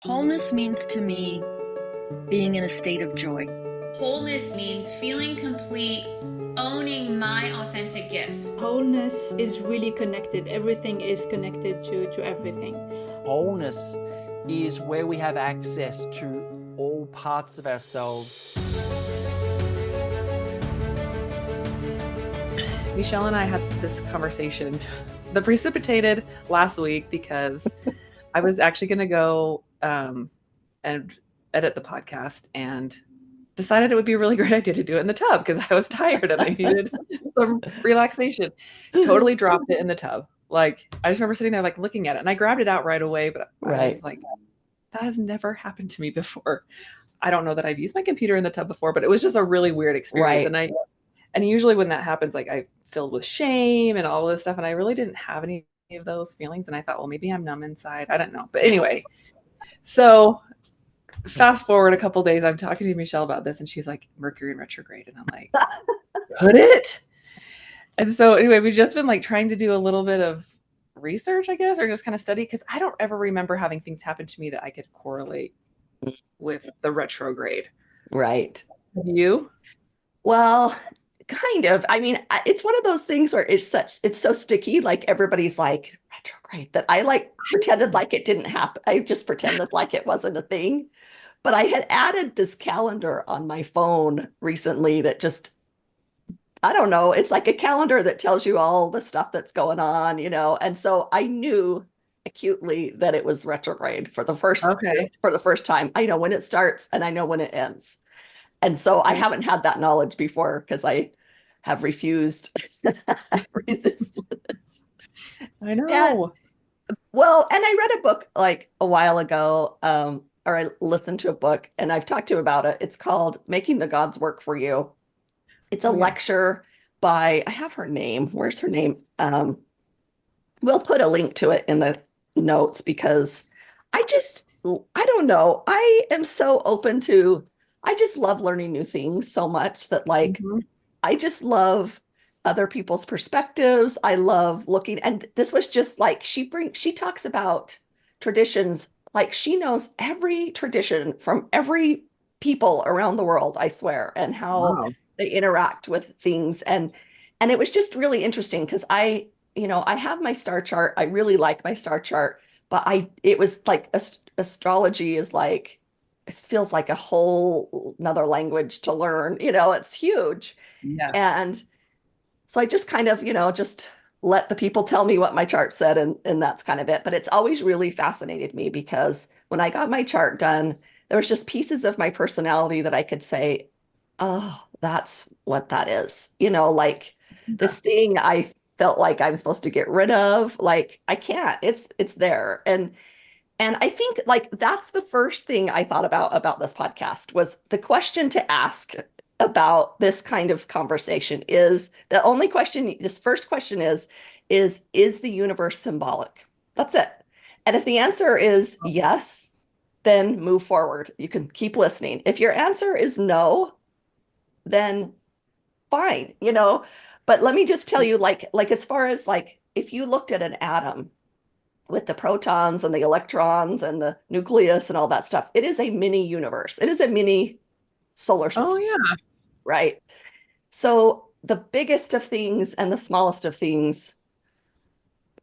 Wholeness means to me being in a state of joy. Wholeness means feeling complete, owning my authentic gifts. Wholeness is really connected. Everything is connected to everything. Wholeness is where we have access to all parts of ourselves. Mechelle and I had this conversation that precipitated last week because I was actually going to go and edit the podcast and decided it would be a really great idea to do it in the tub because I was tired and I needed some relaxation. Totally dropped it in the tub. Like, I just remember sitting there, like, looking at it, and I grabbed it out right away, but I was like, that has never happened to me before. I don't know that I've used my computer in the tub before, but it was just a really weird experience. Right. And usually when that happens, like, I filled with shame and all this stuff, and I really didn't have any of those feelings. And I thought, well, maybe I'm numb inside. I don't know. But anyway, so fast forward a couple days, I'm talking to Mechelle about this, and she's like, Mercury retrograde. And I'm like, could it? And so anyway, we've just been like trying to do a little bit of research, I guess, or just kind of study, because I don't ever remember having things happen to me that I could correlate with the retrograde. Right. Have you? Well, kind of. I mean, it's one of those things where it's so sticky. Like, everybody's like retrograde, that I like pretended like it didn't happen. I just pretended like it wasn't a thing. But I had added this calendar on my phone recently that just, I don't know, it's like a calendar that tells you all the stuff that's going on, you know? And so I knew acutely that it was retrograde for the first time. I know when it starts and I know when it ends. And so I haven't had that knowledge before because I have refused. Resisted it. I know. And I read a book like a while ago, or I listened to a book, and I've talked to you about it. It's called Making the Gods Work for You. It's a lecture by, I have her name. Where's her name? We'll put a link to it in the notes because I don't know. I am so open to, I just love learning new things so much that I just love other people's perspectives. I love looking, and this was just like, she talks about traditions. Like, she knows every tradition from every people around the world, I swear, and how they interact with things. And it was just really interesting because I have my star chart. I really like my star chart, but it was like astrology is like, it feels like a whole another language to learn, it's huge. Yes. And so I just kind of, just let the people tell me what my chart said, and that's kind of it. But it's always really fascinated me because when I got my chart done, there was just pieces of my personality that I could say, oh, that's what that is. Like this thing I felt like I'm supposed to get rid of, like I can't, it's there. And I think like that's the first thing I thought about this podcast was the question to ask about this kind of conversation is the only question. This first question is the universe symbolic? That's it. And if the answer is yes, then move forward. You can keep listening. If your answer is no, then fine, but let me just tell you, like as far as like, if you looked at an atom with the protons and the electrons and the nucleus and all that stuff, it is a mini universe. It is a mini solar system. Oh, yeah. Right. So the biggest of things and the smallest of things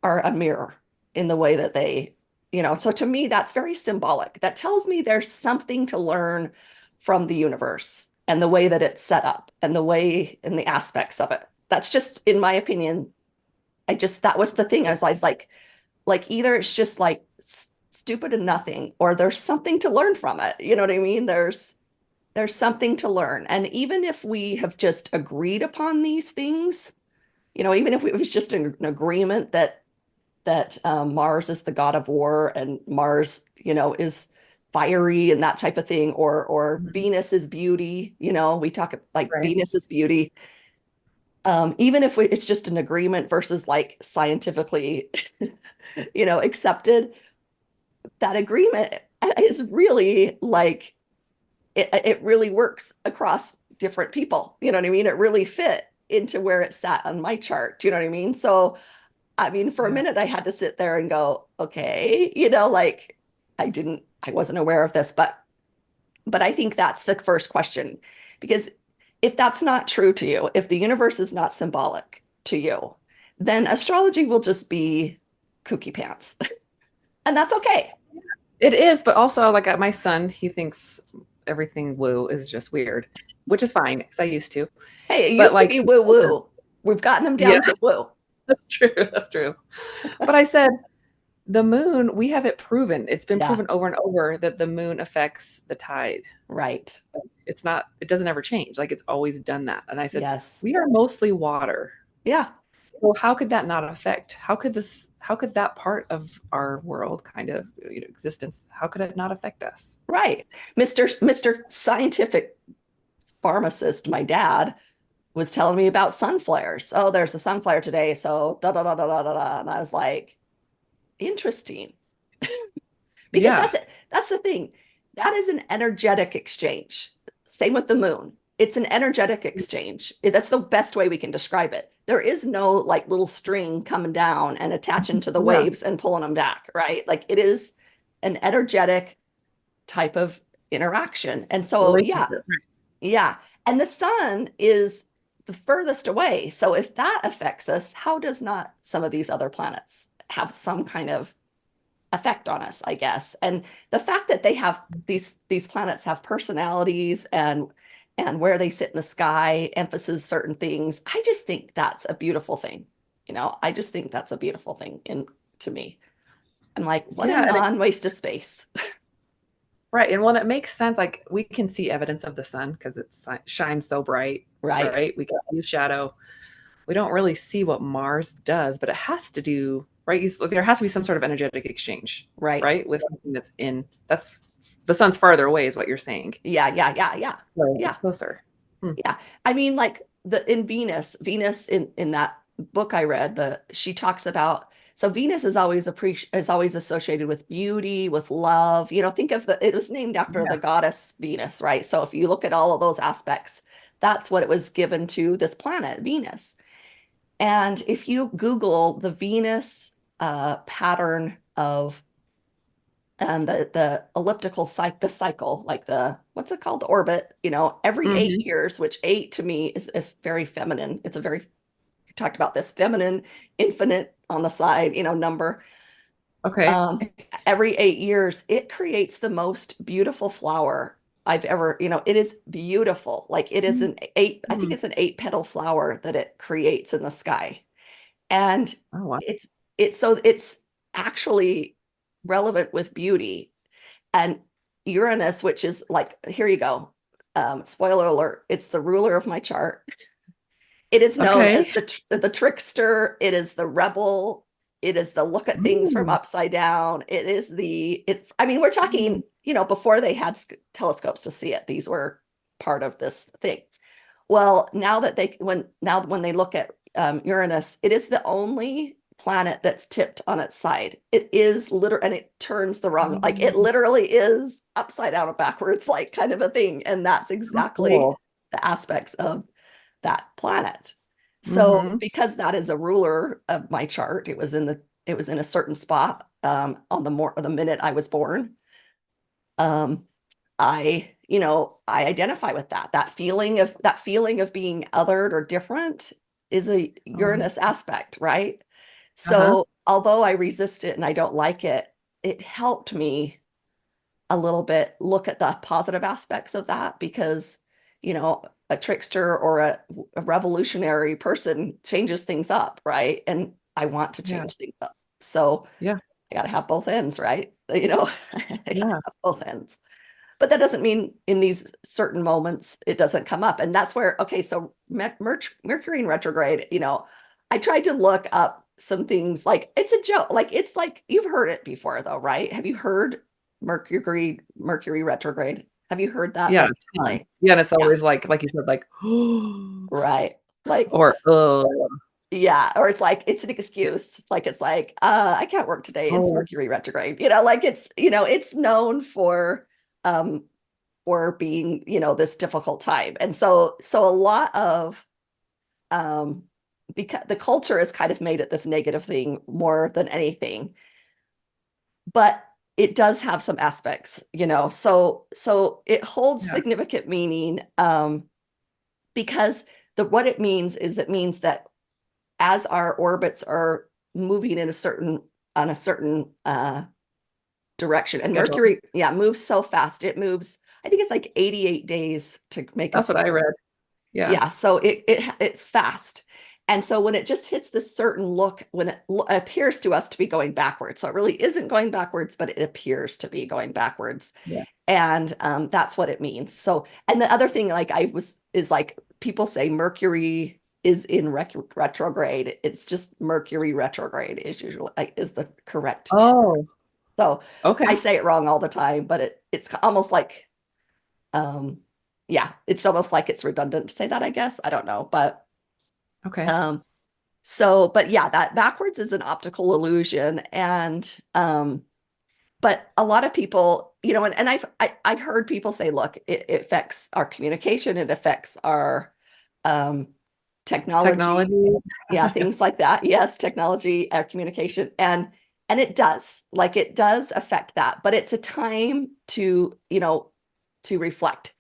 are a mirror in the way that they, so to me, that's very symbolic. That tells me there's something to learn from the universe and the way that it's set up and the way and the aspects of it. That's just, in my opinion, that was the thing. I was like either it's just like stupid and nothing, or there's something to learn from it. You know what I mean? There's something to learn. And even if we have just agreed upon these things, even if it was just an agreement that Mars is the god of war and Mars, is fiery and that type of thing, or Venus is beauty, we talk like Venus is beauty. Even if it's just an agreement versus like scientifically, accepted, that agreement is really like, it really works across different people. You know what I mean? It really fit into where it sat on my chart. Do you know what I mean? So, I mean, for a minute I had to sit there and go, okay, like I I wasn't aware of this, but I think that's the first question, because if that's not true to you, if the universe is not symbolic to you, then astrology will just be kooky pants. And that's okay. It is, but also like my son, he thinks everything woo is just weird, which is fine because I used to. Hey, it But used to like, be woo woo. We've gotten them down yeah, to woo. that's true. That's true. But I said the moon, we have it proven. It's been Yeah. proven over and over that the moon affects the tide. Right. It's not, it doesn't ever change. Like it's always done that. And I said, Yes. we are mostly water. Yeah. Well, how could that not affect? How could that part of our world kind of, existence, how could it not affect us? Right. Mr. Scientific Pharmacist, my dad, was telling me about sun flares. Oh, there's a sun flare today. So da da da da da da da. And I was like, interesting. Because Yeah. that's it. That's the thing. That is an energetic exchange. Same with the moon. It's an energetic exchange. That's the best way we can describe it. There is no like little string coming down and attaching to the Yeah. waves and pulling them back, right? Like it is an energetic type of interaction. And so, yeah, Relationship. yeah. And the sun is the furthest away. So if that affects us, how does not some of these other planets have some kind of effect on us, I guess? And the fact that they have these planets have personalities and where they sit in the sky emphasizes certain things. I just think that's a beautiful thing. I just think that's a beautiful thing to me. I'm like, what Yeah, a and non-waste of space. right. And when it makes sense, like we can see evidence of the sun because it shines so bright, Right. right? We can see shadow. We don't really see what Mars does, but it has to do, right? There has to be some sort of energetic exchange, Right. right? With something that's the sun's farther away is what you're saying. Yeah. So Yeah. closer. Yeah. I mean, like in Venus in that book I read, she talks about, so Venus is always associated with beauty, with love. Think of it was named after the goddess Venus, right? So if you look at all of those aspects, that's what it was given to this planet, Venus. And if you Google the Venus pattern of the elliptical cycle, like what's it called? The orbit, every 8 years, which 8 to me is very feminine. It's we talked about this feminine, infinite on the side, number. Okay. Every 8 years, it creates the most beautiful flower I've ever, it is beautiful. Like it is I think it's an 8-petal flower that it creates in the sky. And Oh, wow. it's actually relevant with beauty. And Uranus, which is like, here you go. Spoiler alert, it's the ruler of my chart. It is known as the trickster. It is the rebel. It is the look at things from upside down. I mean, we're talking, before they had telescopes to see it, these were part of this thing. Well, now when they look at Uranus, it is the only planet that's tipped on its side. It is and it turns the wrong, like it literally is upside down and backwards, like kind of a thing. And that's exactly the aspects of that planet. So because that is a ruler of my chart, it was in a certain spot on the minute I was born. I identify with that feeling of being othered or different is a Uranus aspect, right? So although I resist it and I don't like it, it helped me a little bit look at the positive aspects of that, because, a trickster or a revolutionary person changes things up, right? And I want to change things up. So I got to have both ends, right? I gotta have both ends. But that doesn't mean in these certain moments it doesn't come up. And that's where, okay, so Mercury in retrograde, I tried to look up some things, like it's a joke. Like it's like, you've heard it before though, right? Have you heard Mercury retrograde? Have you heard that? Yeah. Like, yeah. And it's always like you said, like, right. Like, or, yeah. Or it's like, it's an excuse. Like, it's like, I can't work today. It's Mercury retrograde, like it's, it's known for being, this difficult time. And so a lot of, because the culture has kind of made it this negative thing more than anything. But it does have some aspects, so it holds Yeah. significant meaning, because what it means is, it means that as our orbits are moving in a certain direction, and Schedule. Mercury, moves so fast. It moves, I think it's like 88 days to make That's what I read. Yeah. Yeah, so it's fast. And so when it just hits this certain look, when it appears to us to be going backwards, so it really isn't going backwards, but it appears to be going backwards. Yeah. And that's what it means. So, and the other thing, like is like, people say Mercury is in retrograde. It's just Mercury retrograde is usually is the correct term. Oh, So okay. I say it wrong all the time, but it's almost like, it's almost like it's redundant to say that, I guess. I don't know, but Okay. but yeah, that backwards is an optical illusion. And but a lot of people, and I've heard people say, look, it affects our communication, it affects our technology. Yeah, things like that. Yes, technology, our communication, and it does affect that, but it's a time to reflect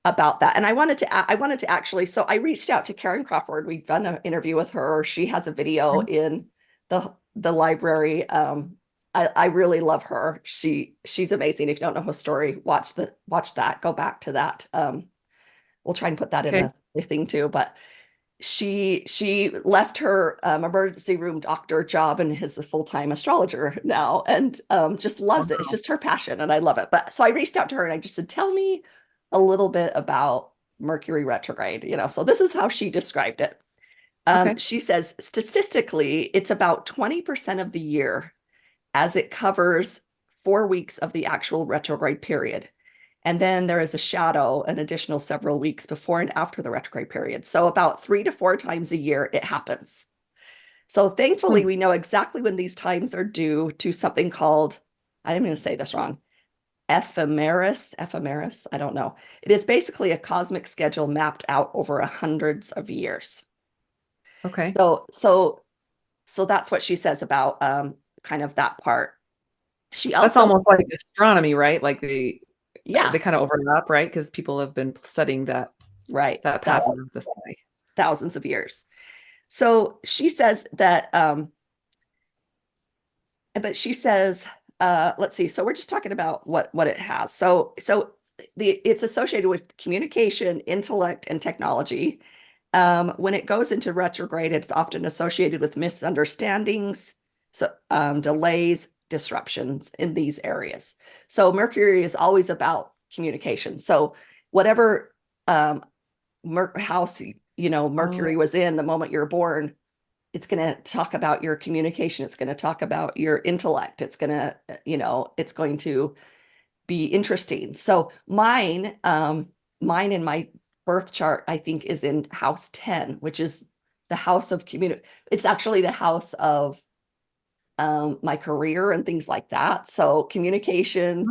about that. And I wanted to actually, so I reached out to Karen Crawford. We've done an interview with her. She has a video in the library. I really love her. She's amazing. If you don't know her story, watch that, go back to that. We'll try and put that in the thing too, but she left her emergency room doctor job and is a full-time astrologer now, and just loves it. It's just her passion, and I love it. But so I reached out to her and I just said, tell me a little bit about Mercury retrograde, so this is how she described it. She says, statistically, it's about 20% of the year, as it covers 4 weeks of the actual retrograde period. And then there is a shadow, an additional several weeks before and after the retrograde period. So about 3 to 4 times a year it happens. So thankfully, we know exactly when these times are due to something called, I'm going to say this wrong, ephemeris, I don't know. It is basically a cosmic schedule mapped out over hundreds of years. Okay. So that's what she says about kind of that part. That's almost like astronomy, right? Like they kind of overlap, right? Because people have been studying that, right, that pattern of the sky thousands of years. So she says that, but she says, let's see. So we're just talking about what it has. So it's associated with communication, intellect, and technology. When it goes into retrograde, it's often associated with misunderstandings, delays, disruptions in these areas. So Mercury is always about communication. So whatever house Mercury was in the moment you're born, it's going to talk about your communication. It's going to talk about your intellect. It's going to, it's going to be interesting. So mine in my birth chart, I think, is in house 10, which is the house of community. It's actually the house of my career and things like that. So communication,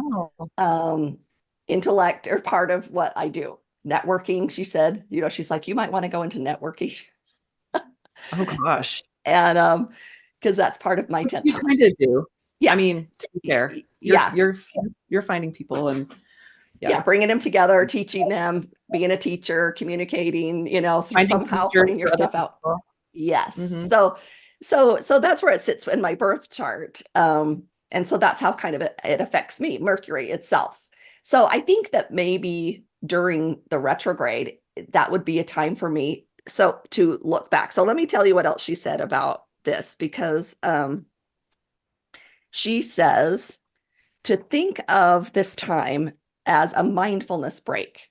intellect are part of what I do. Networking, she said, she's like, you might want to go into networking. Oh gosh. And because that's part of my 10th you house. kind of do. Yeah. I mean, to be fair, you're finding people and bringing them together, teaching them, being a teacher, communicating, through somehow putting your stuff out. Yes. Mm-hmm. So that's where it sits in my birth chart. And so that's how kind of it affects me, Mercury itself. So I think that maybe during the retrograde, that would be a time for me to look back. So let me tell you what else she said about this, because she says to think of this time as a mindfulness break,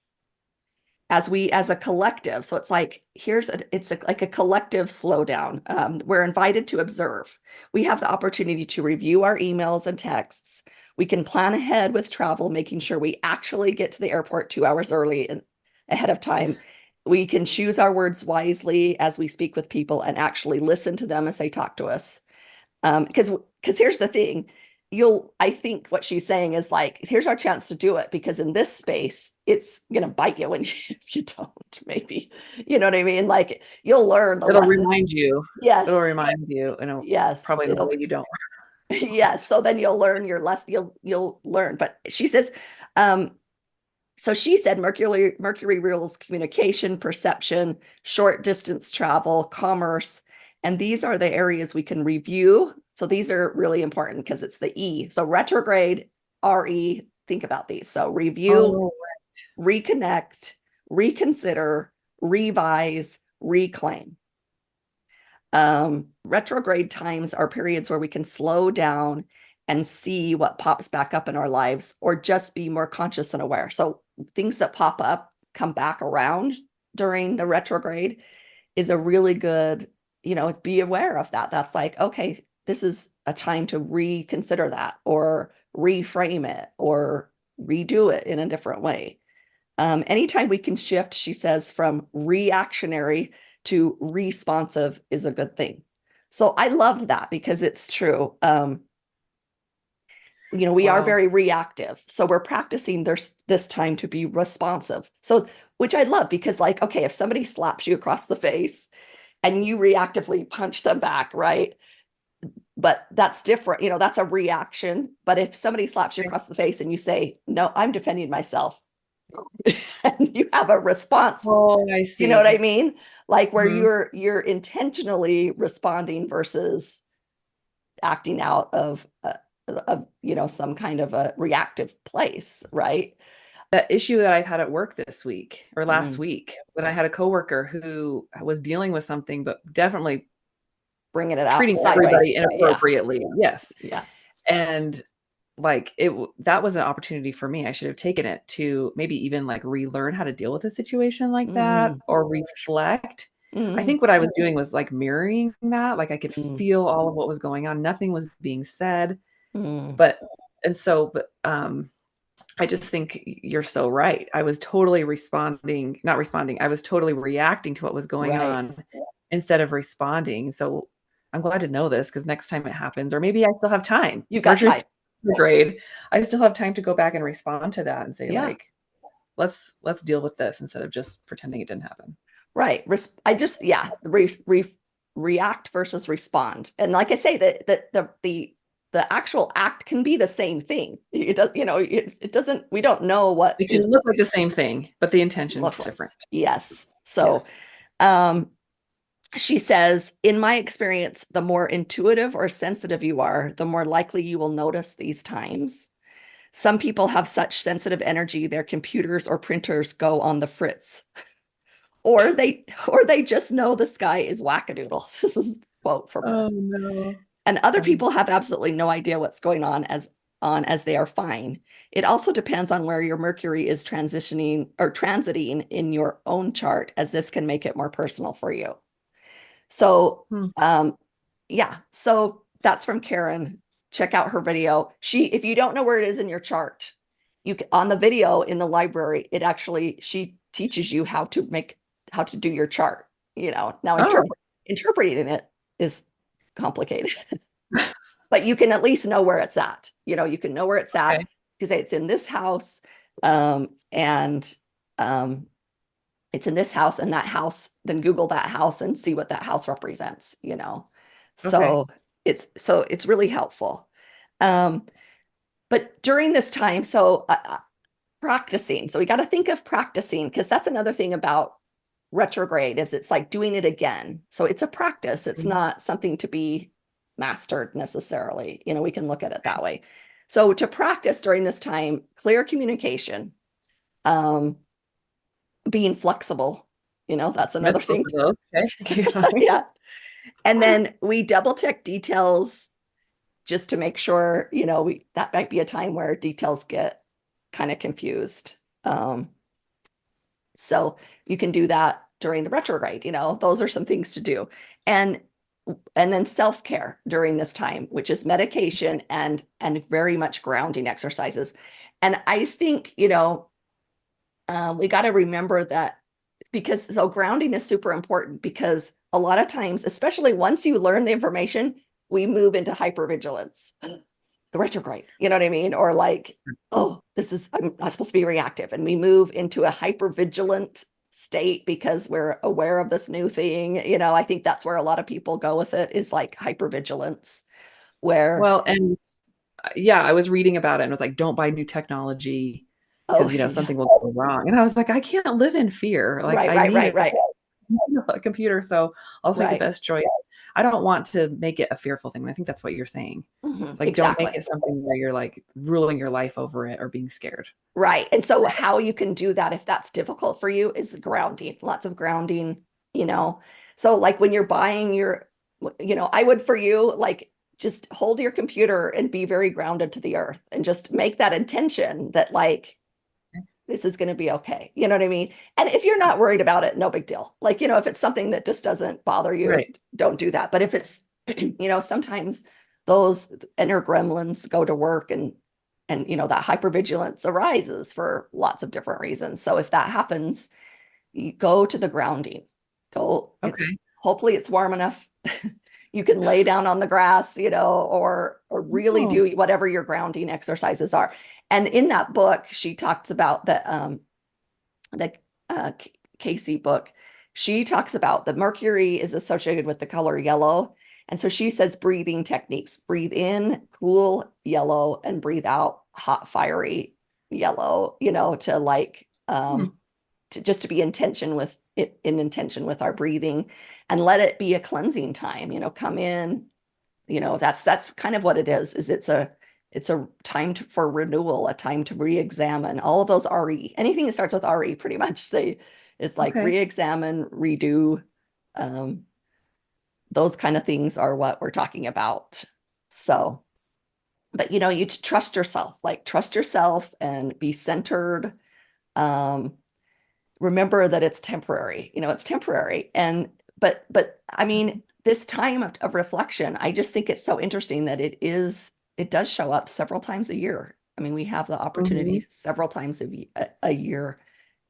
as a collective. So it's like, like a collective slowdown. We're invited to observe. We have the opportunity to review our emails and texts. We can plan ahead with travel, making sure we actually get to the airport 2 hours early and ahead of time. We can choose our words wisely as we speak with people and actually listen to them as they talk to us. Because here's the thing, I think what she's saying is like, here's our chance to do it, because in this space, it's going to bite you if you don't, maybe, you know what I mean? Like, you'll learn the It'll lesson. remind you. Yes. It'll remind you, probably in a way you don't. Yes. So then you'll learn your lesson. You'll learn. But she says, so she said Mercury rules communication, perception, short distance travel, commerce, and these are the areas we can review. So these are really important because it's the E. So retrograde, RE, think about these. So review, reconnect, reconsider, revise, reclaim. Retrograde times are periods where we can slow down and see what pops back up in our lives, or just be more conscious and aware. So things that pop up come back around during the retrograde is a really good, be aware of that. That's like, okay, this is a time to reconsider that, or reframe it, or redo it in a different way. Anytime we can shift, she says, from reactionary to responsive is a good thing. So I love that because it's true. We are very reactive. So we're practicing this time to be responsive. So, which I love because, like, okay, if somebody slaps you across the face and you reactively punch them back, right? But that's different. That's a reaction. But if somebody slaps you across the face and you say, no, I'm defending myself, and you have a response. Oh, I see. You know what I mean? Like where you're intentionally responding versus acting out of some kind of a reactive place, right? That issue that I've had at work this week or last week, when I had a coworker who was dealing with something, but definitely bringing it out, treating everybody inappropriately. Yeah. Yes. And like that was an opportunity for me. I should have taken it to maybe even like relearn how to deal with a situation like that, or reflect. I think what I was doing was like mirroring that. Like I could feel all of what was going on. Nothing was being said. But I just think you're so right. I was totally not responding. I was totally reacting to what was going on instead of responding. So I'm glad to know this because next time it happens, or maybe I still have time. You got time. Grade. I still have time to go back and respond to that and say, like, let's deal with this instead of just pretending it didn't happen. Right. React versus respond. And like I say, the actual act can be the same thing. It does, it doesn't, we don't know what it can look like the same thing, but the intention is different. Yes. So, she says, in my experience, the more intuitive or sensitive you are, the more likely you will notice these times. Some people have such sensitive energy, their computers or printers go on the fritz. Or they just know the sky is wackadoodle. This is a quote from her. Oh, no. And other people have absolutely no idea what's going on as they are fine. It also depends on where your Mercury is transiting in your own chart, as this can make it more personal for you. So, so that's from Karen. Check out her video. If you don't know where it is in your chart, on the video in the library, she teaches you how to do your chart. Now interpreting it is complicated, but you can at least know where it's at. You can know where it's at because it's in this house, and it's in this house and that house. Then Google that house and see what that house represents. So it's really helpful. But during this time, practicing. So we got to think of practicing, because that's another thing about retrograde is it's like doing it again. So it's a practice. It's not something to be mastered necessarily. We can look at it that way. So to practice during this time, clear communication, being flexible, that's another thing. Yeah. And then we double check details just to make sure, that might be a time where details get kind of confused. So you can do that during the retrograde, those are some things to do. And then self-care during this time, which is medication and very much grounding exercises. And I think, we got to remember that, because grounding is super important, because a lot of times, especially once you learn the information, we move into hypervigilance, the retrograde, you know what I mean? Or like, oh, I'm not supposed to be reactive. And we move into a hypervigilant state because we're aware of this new thing. I think that's where a lot of people go with it, is like hypervigilance. where, Well, and yeah, I was reading about it and was like, don't buy new technology oh, because, you know, yeah. something will go wrong. And I was like, I can't live in fear. Like Right, I right, need right, right, a computer, so I'll make the right. best choice. I don't want to make it a fearful thing. I think that's what you're saying. It's like, don't make Exactly. it something where you're like ruling your life over it or being scared. Right. And so how you can do that if that's difficult for you is grounding, lots of grounding, you know. So like when you're buying your, you know, I would for you, like just hold your computer and be very grounded to the earth and just make that intention that like this is going to be okay. You know what I mean? And if you're not worried about it, no big deal. Like, you know, if it's something that just doesn't bother you, Right. don't do that. But if it's, you know, sometimes those inner gremlins go to work and you know, that hypervigilance arises for lots of different reasons. So if that happens, you go to the grounding. Go, it's Okay. hopefully it's warm enough. You can lay down on the grass, you know, or really Oh, do whatever your grounding exercises are. And in that book, she talks about the Casey book. She talks about the Mercury is associated with the color yellow. And so she says breathing techniques, breathe in, cool yellow, and breathe out hot, fiery yellow, you know, to like, to just to be intention with it in intention with our breathing and let it be a cleansing time, you know, come in, you know, that's kind of what it is it's a time for renewal, a time to re-examine all of those anything that starts with RE pretty much say it's like okay. re-examine, redo. Um, those kind of things are what we're talking about. So, but you know, you trust yourself, like trust yourself and be centered. Um, remember that it's temporary, you know, it's temporary. And, but I mean, this time of reflection, I just think it's so interesting that it does show up several times a year. I mean, we have the Mhm. opportunity several times a year.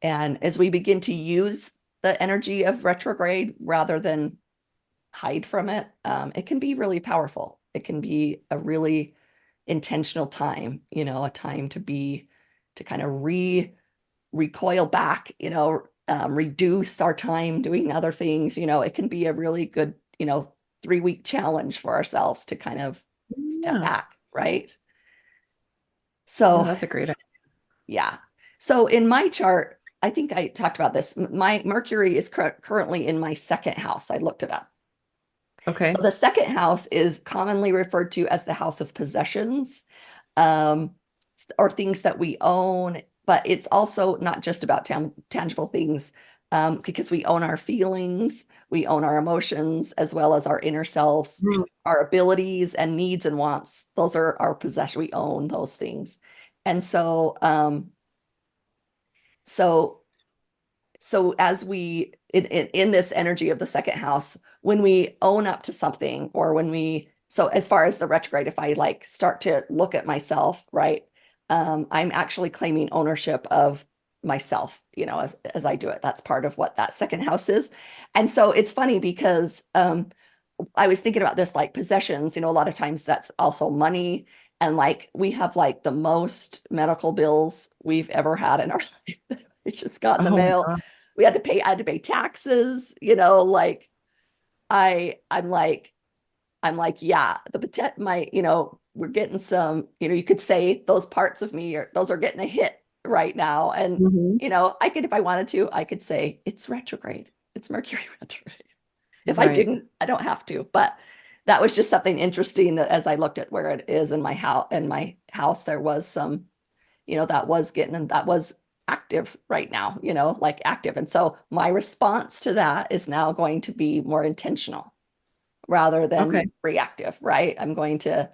And as we begin to use the energy of retrograde rather than hide from it, it can be really powerful. It can be a really intentional time, you know, a time to kind of recoil back, you know, reduce our time doing other things. You know, it can be a really good, you know, 3-week challenge for ourselves to kind of step Yeah. back, right? Yeah, So, that's a great idea. yeah. So in my chart, I think I talked about this. My Mercury is currently in my second house. I looked it up. Okay. The second house is commonly referred to as the house of possessions, um, or things that we own, but it's also not just about tangible things, because we own our feelings, we own our emotions, as well as our inner selves, Mm. our abilities and needs and wants. Those are our possession. We own those things. And so, so so as we in this energy of the second house, when we own up to something, or when we, so as far as the retrograde, if I like start to look at myself, right, I'm actually claiming ownership of myself, you know, as I do it. That's part of what that second house is. And so it's funny because I was thinking about this, like possessions, you know, a lot of times that's also money. And like we have like the most medical bills we've ever had in our life. We just got in the Oh my mail. God. I had to pay taxes, you know, like I'm like, yeah, my, you know, we're getting some, you know, you could say those parts of me those are getting a hit right now. And, Mhm. you know, I could, if I wanted to, I could say it's retrograde. It's Mercury retrograde. If I Right. didn't, I don't have to, but that was just something interesting that as I looked at where it is in my house, there was some, you know, that was active right now, you know, like active. And so my response to that is now going to be more intentional rather than Okay. reactive, right? I'm going to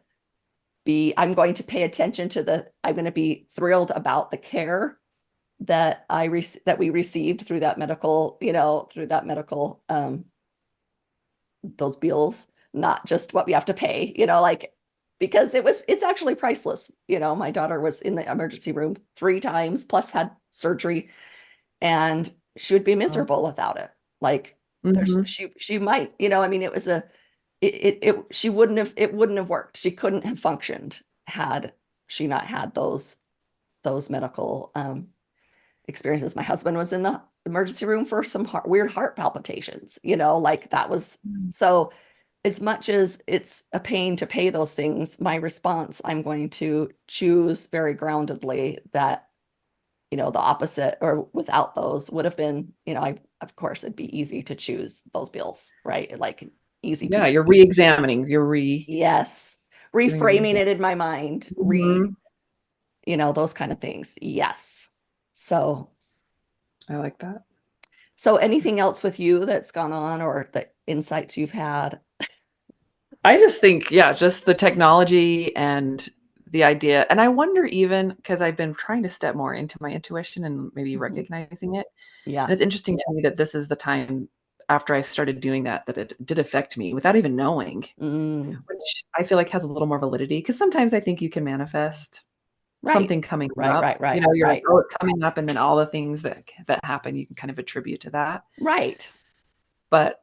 pay attention to I'm going to be thrilled about the care that that we received through that medical, you know, those bills, not just what we have to pay, you know, like, because it's actually priceless. You know, my daughter was in the emergency room 3 times, plus had surgery, and she would be Wow. miserable without it. Like Mhm. she might, you know, I mean, it wouldn't have worked. She couldn't have functioned had she not had those medical experiences. My husband was in the emergency room for some weird heart palpitations, you know, like that was, Mm. so as much as it's a pain to pay those things, my response, I'm going to choose very groundedly that, you know, the opposite or without those would have been, you know, of course it'd be easy to choose those bills, right? Like easy Yeah, peasy. you're re-examining, Yes. Reframing it in my mind, Mhm. you know, those kind of things. Yes. So I like that. anything else with you that's gone on or the insights you've had? I just think, yeah, just the technology and the idea. And I wonder, even because I've been trying to step more into my intuition and maybe Mhm. recognizing it. Yeah. And it's interesting to me that this is the time after I started doing that it did affect me without even knowing, Mm, which I feel like has a little more validity, because sometimes I think you can manifest right. something coming Right, up. right, right, You know, you're like, right. oh, it's coming up, and then all the things that happen, you can kind of attribute to that. Right. But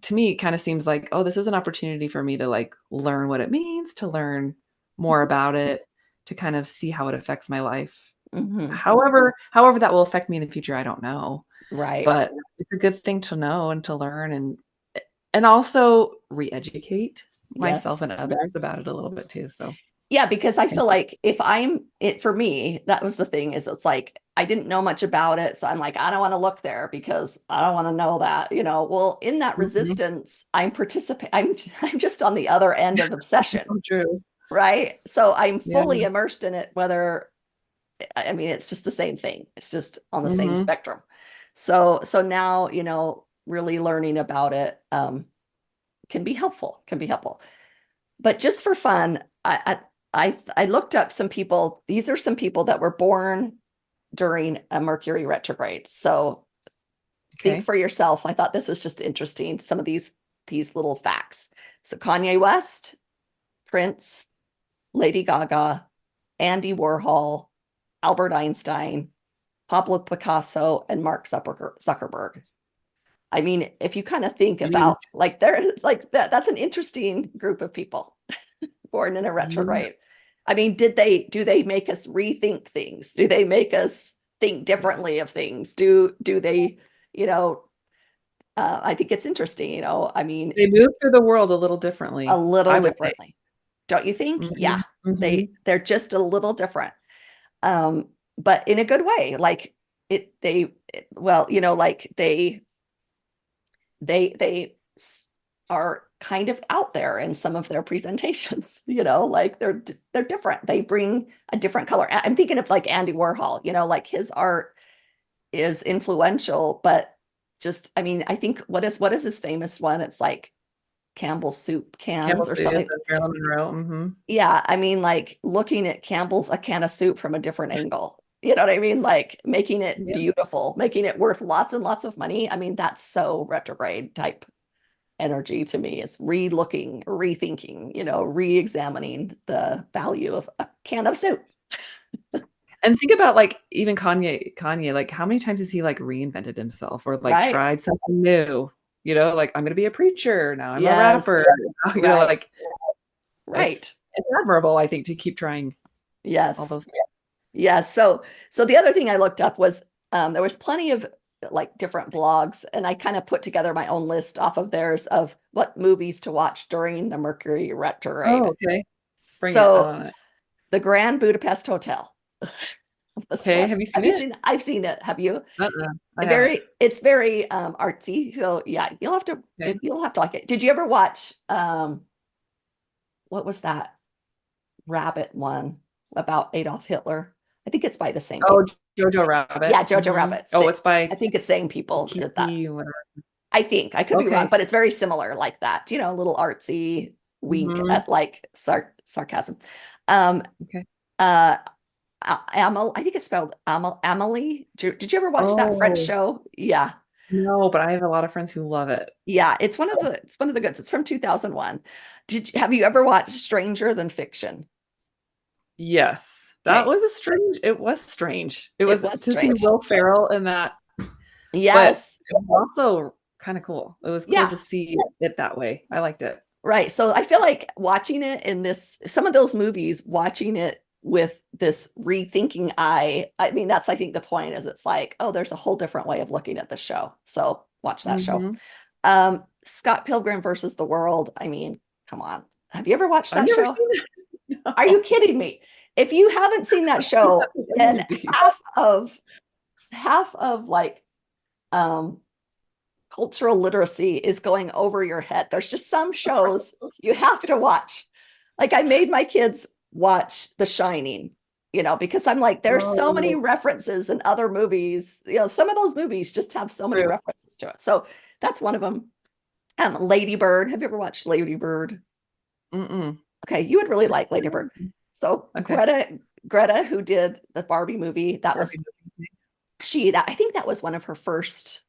to me, it kind of seems like, oh, this is an opportunity for me to like learn what it means, to learn more about it, to kind of see how it affects my life. Hmm. However that will affect me in the future, I don't know. Right. But it's a good thing to know and to learn, and also re-educate myself Yes. and others about it a little bit too. So Yeah, because I thank feel you. like if for me, that was the thing is it's like I didn't know much about it. So I'm like, I don't want to look there because I don't want to know that, you know. Well, in that Mhm. resistance, I'm just on the other end of obsession, So true. right? So I'm Yeah. fully immersed in it, whether I mean it's just the same thing. It's just on the same Mhm. spectrum. So now, you know, really learning about it can be helpful, But just for fun, I looked up some people. These are some people that were born during a Mercury retrograde. So think Okay. for yourself. I thought this was just interesting. Some of these little facts. So Kanye West, Prince, Lady Gaga, Andy Warhol, Albert Einstein, Pablo Picasso, and Mark Zuckerberg. I mean, if you kind of think Jeez. about like they're like that's an interesting group of people born in a Yeah. retrograde. I mean, do they make us rethink things? Do they make us think Yes. differently of things? Do they, you know, I think it's interesting, you know, I mean, They move through the world a little a differently, little I would say. differently. Don't you think? Yeah. Mhm. Mhm. They're just a little different. But in a good way. Like well, you know, like they are kind of out there in some of their presentations, you know, like they're different. They bring a different color. I'm thinking of like Andy Warhol, you know, like his art is influential, but just I mean, I think what is his famous one? It's like Campbell's soup cans Campbell or Soup something. and Marilyn Monroe. Mhm. Yeah, I mean, like looking at Campbell's a can of soup from a different angle. You know what I mean? Like making it Yep. beautiful, making it worth lots and lots of money. I mean, that's so retrograde type energy to me. It's re-looking, rethinking, you know, re-examining the value of a can of soup. And think about, like, even Kanye, like, how many times has he, like, reinvented himself or, like, Right? tried something new? You know, like, "I'm gonna be a preacher, now I'm a Yes. rapper." You know, Right. like, Right. it's admirable, I think, to keep trying all Yes. those things. Yes. So the other thing I looked up was there was plenty of like different blogs, and I kind of put together my own list off of theirs of what movies to watch during the Mercury retrograde. Oh, okay. Bring it, I So want it. the Grand Budapest Hotel. This Okay, one. have you seen Have you it? seen it? I've seen it. Have you? Uh-uh, I haven't. It's very artsy. So yeah, Okay. you'll have to like it. Did you ever watch what was that rabbit one about Adolf Hitler? I think it's by the same Oh, people. Jojo Rabbit. Yeah, Jojo Mhm. Rabbit. Oh, it's by I think it's same people did that. Kiki, whatever. I think I could be wrong, Okay. but it's very similar like that. You know, a little artsy wink Mhm. at like sarcasm. Um, Okay. uh, I think it's spelled Amelie. Did you ever watch that French Oh, show? Yeah. no, but I have a lot of friends who love it. Yeah, So it's one of the goods. It's from 2001. Have you ever watched Stranger Than Fiction? yes, that Okay. was it was strange. It It was was to see strange. Will Ferrell in that, but Yes. it was also kinda cool. It was cool Yeah. to see it that way. I liked it. Right. So I feel like watching it in this, some of those movies, watching it with this rethinking eye. I mean, that's, I think the point is it's like, oh, there's a whole different way of looking at the show. So watch that show. Mhm. Scott Pilgrim versus the World. I mean, come on. Have you ever watched I've that never show? seen that. No. Are you kidding me? If you haven't seen that show, then half of like cultural literacy is going over your head. There's just some shows you have to watch. Like I made my kids watch The Shining, because I'm like, there's so many references in other movies. Some of those movies just have so many references to it. So that's one of them. Lady Bird. Have you ever watched Lady Bird? Mm-mm. Okay, you would really like Lady Bird. So Greta, who did the Barbie movie, I think that was one of her first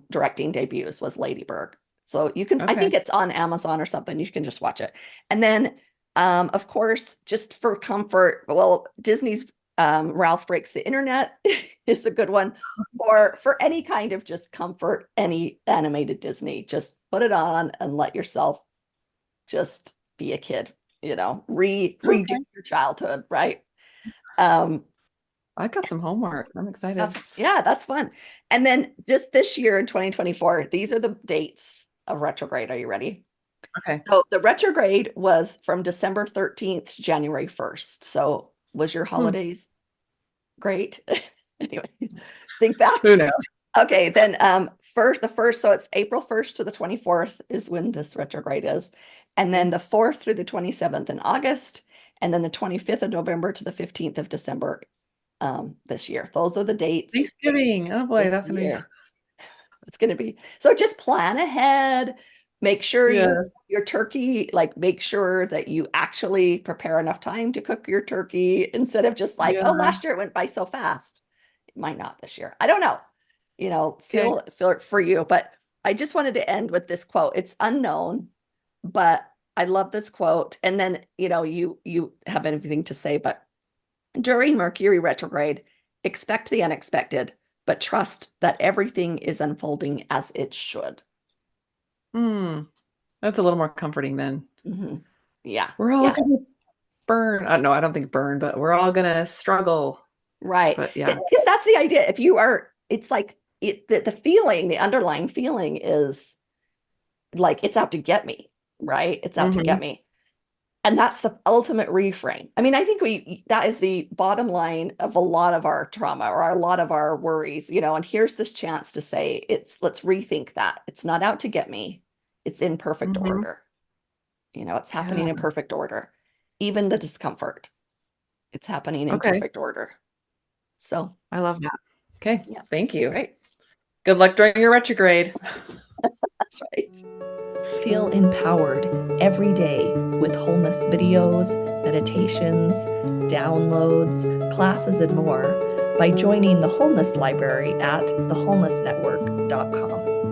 directing debuts was Lady Bird. So you can, I think it's on Amazon or something. You can just watch it. And then, of course, just for comfort, well, Disney's Ralph Breaks the Internet is a good one. Or for any kind of just comfort, any animated Disney, just put it on and let yourself just be a kid, redo your childhood, right? I got some homework. I'm excited. That's fun. And then just this year in 2024, these are the dates of retrograde. Are you ready? Okay. So the retrograde was from December 13th to January 1st. So was your holidays great? Anyway, think back. Who knows? Okay, then so it's April 1st to the 24th is when this retrograde is. And then the 4th through the 27th in August, and then the 25th of November to the 15th of December this year. Those are the dates. Thanksgiving. Oh boy, that's amazing. It's going to be. So just plan ahead. Make sure your turkey, like make sure that you actually prepare enough time to cook your turkey instead of just like, oh, last year it went by so fast. It might not this year. I don't know. Feel it for you. But I just wanted to end with this quote. It's unknown, but I love this quote. And then, you have anything to say, but during Mercury retrograde, expect the unexpected, but trust that everything is unfolding as it should. That's a little more comforting then. Mm-hmm. Yeah. We're all going to burn. No, I don't think burn, but we're all going to struggle. Right. But yeah. Because that's the idea. If you are, it's like the feeling, the underlying feeling is like, it's out to get me, right? It's out to get me. And that's the ultimate reframe. I mean, I think that is the bottom line of a lot of our trauma or a lot of our worries, and here's this chance to say, let's rethink that. It's not out to get me. It's in perfect order. It's happening in perfect order. Even the discomfort, it's happening in perfect order. So I love that. Okay. Yeah. Thank you. Great. Good luck during your retrograde. That's right. Feel empowered every day with wholeness videos, meditations, downloads, classes, and more by joining the Wholeness Library at thewholenessnetwork.com.